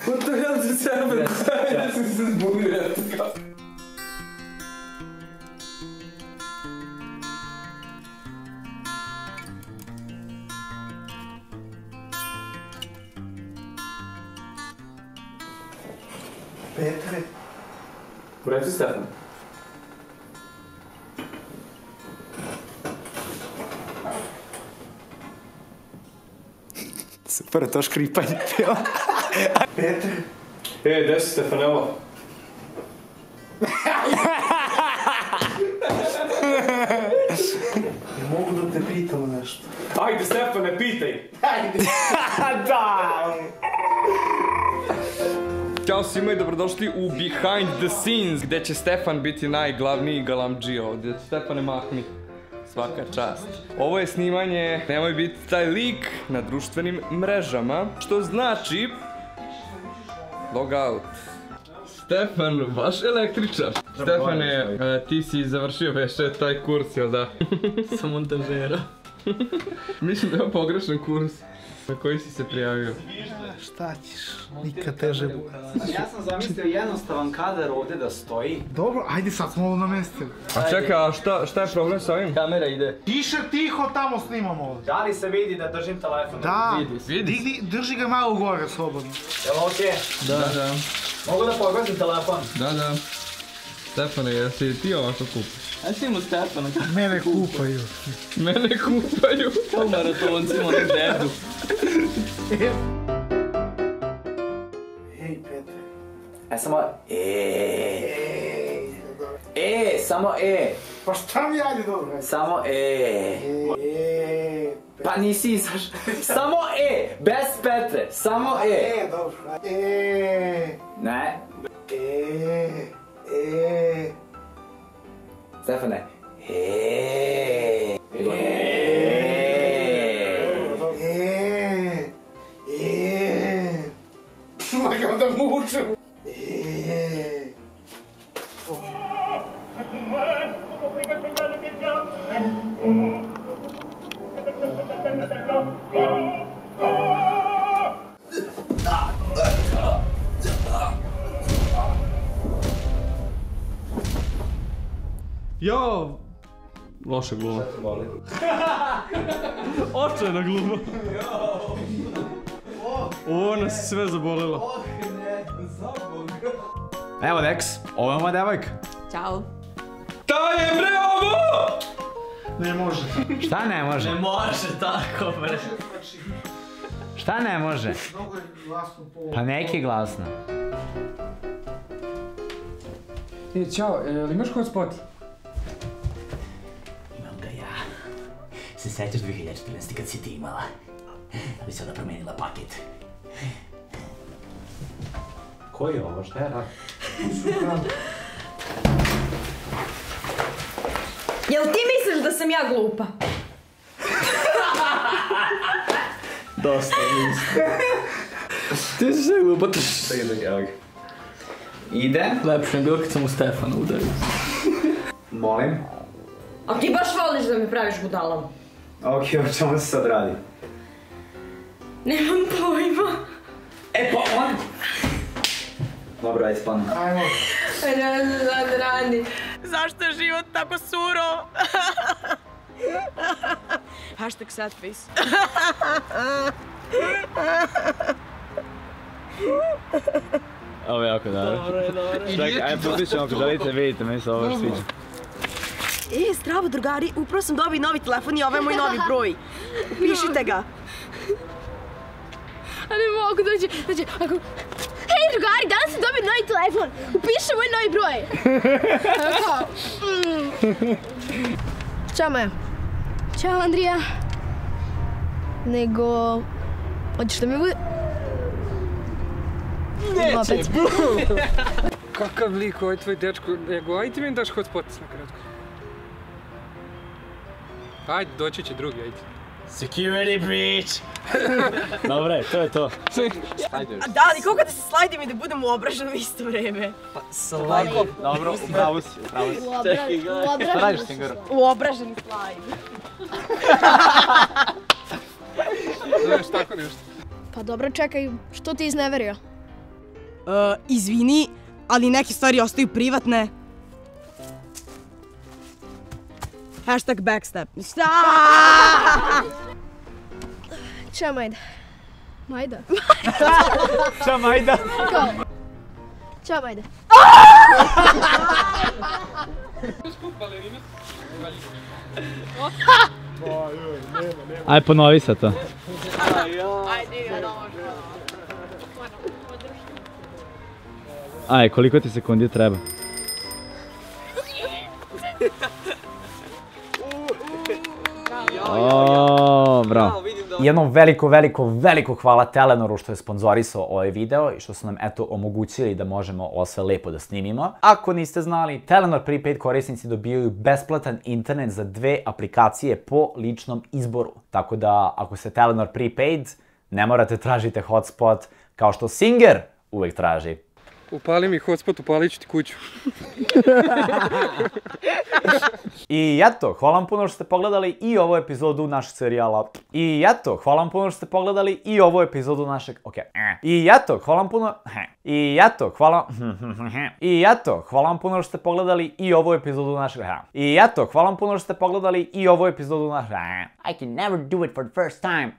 What the hell just happened? Ja sam se zbunio. Petre. Reci Stefan. Super, to škripanje bilo. Petre. Gde si Stefanela? Ne mogu da te pitam nešto. Ajde Stefane, pitaj! Ajde. Da! Ćao svima i dobrodošli u Behind the Scenes, gde će Stefan biti najglavniji galamdžija ovdje. Stefane, mahni. Svaka čast. Ovo je snimanje, nemoj biti taj lik na društvenim mrežama, što znači... Logout. Stefan, vaš električar. Stefane, ti si završio već taj kurs, jel da? Sa montažera. Mislim da je pogrešan kurs. Na koji si se prijavio? Šta ćeš? Nikad teže bude. Ja sam zamislio jednostavan kadar ovdje da stoji. Dobro, ajde sad smo ovo namestili. A čekaj, a šta je problem sa ovim? Kamera ide. Tiše, tiho, tamo snimamo ovdje. Da li se vidi da držim telefon? Da, Vidi. drži ga malo gore, slobodno. Jel okej? Da. Mogu da pogledam telefon? Da. Stefane, jesi ti ovako kupaš? Aj snimam Stefana. Mene kupaju. Mene kupaju. Kao maratoncima na dedu. Hej, Petre. Samo samo Pa šta mi ajde dobro? Samo Pa nisi izaš. Samo bez Petre. Samo Dobro. Ne. Stefane. Lagam da mučem. Jo! Loša gluma. Očajna gluma. Ovo nas je sve zabolilo. Evo Dex, ovo je moja devojka. Ćao. Šta je bre ovo? Ne može. Šta ne može? Ne može tako, bre. Šta ne može? Mnogo je glasno po... Pa neki glasno. Ćao, imaš hotspot? Imam ga ja. Se sećaš 2014. kad si ti imala? Da bi se onda promenila paket. Ko je ovo? Šta je rad? Jel ti misliš da sam ja glupa? Dosta mislim. Ti si sve glupa. Evo ga. Ide. Lepše je bilo kad sam u Stefana udario. Molim. A ti baš voliš da me praviš budalom? Okej, o čemu se sad radi? Nemam pojma. Pa on... Dobro, ajde spanu. Ajmo. Rani. Zašto je život tako surov? Hashtag sad face. Ovo je jako dobro. Dobro. Čekaj, ajde pustit ćemo ako želite, vidite, meni se ovo baš sviđa. Zdravo drugari, upravo sam dobio novi telefon i ovo je moj novi broj. Upišite ga. A ne mogu dođe, ako... Hej drugari, danas sam dobio novi telefon, upiši moj novi broj. Ćao Maja. Ćao Andrija. Nego... Hoćeš da mi bude? Neće! Kakav lik ovaj tvoj dečko, nego ajde mi daš hotspot na kratko. Ajde, doći će drugi, ajde. Security breach! Dobre, to je to. Da, ali kako da se slajdim i da budem u obraženom isto vreme? Pa slajdim. Dobro, upravo si. Čekaj, gledaj. Šta radiš, Cingaro? U obraženi slajd. Znaš tako nešto? Pa dobro, čekaj, što ti izneverio? Izvini, ali neke stvari ostaju privatne. Hashtag backstep. Šta? Ća Majda? Majda? Ća Majda? Ćao Majda. Aj, ponovi sad to. Aj, koliko ti sekundi treba? O, bravo. Jednom veliko hvala Telenoru što je sponzorisao ovaj video i što su nam eto omogućili da možemo ovo sve lepo da snimimo. Ako niste znali, Telenor Prepaid korisnici dobijaju besplatan internet za 2 aplikacije po ličnom izboru. Tako da ako ste Telenor Prepaid, ne morate tražite hotspot kao što Singer uvek traži. Upali mi hotspot, upalit ću ti kuću. I eto, hvala vam puno što ste pogledali i ovu epizodu našeg serijala. I eto, hvala vam puno što ste pogledali i ovu epizodu našeg... I eto, hvala vam puno... I eto, hvala... I eto, hvala vam puno što ste pogledali i ovu epizodu našeg... I eto, hvala vam puno što ste pogledali i ovu epizodu našeg... I can never do it for the first time.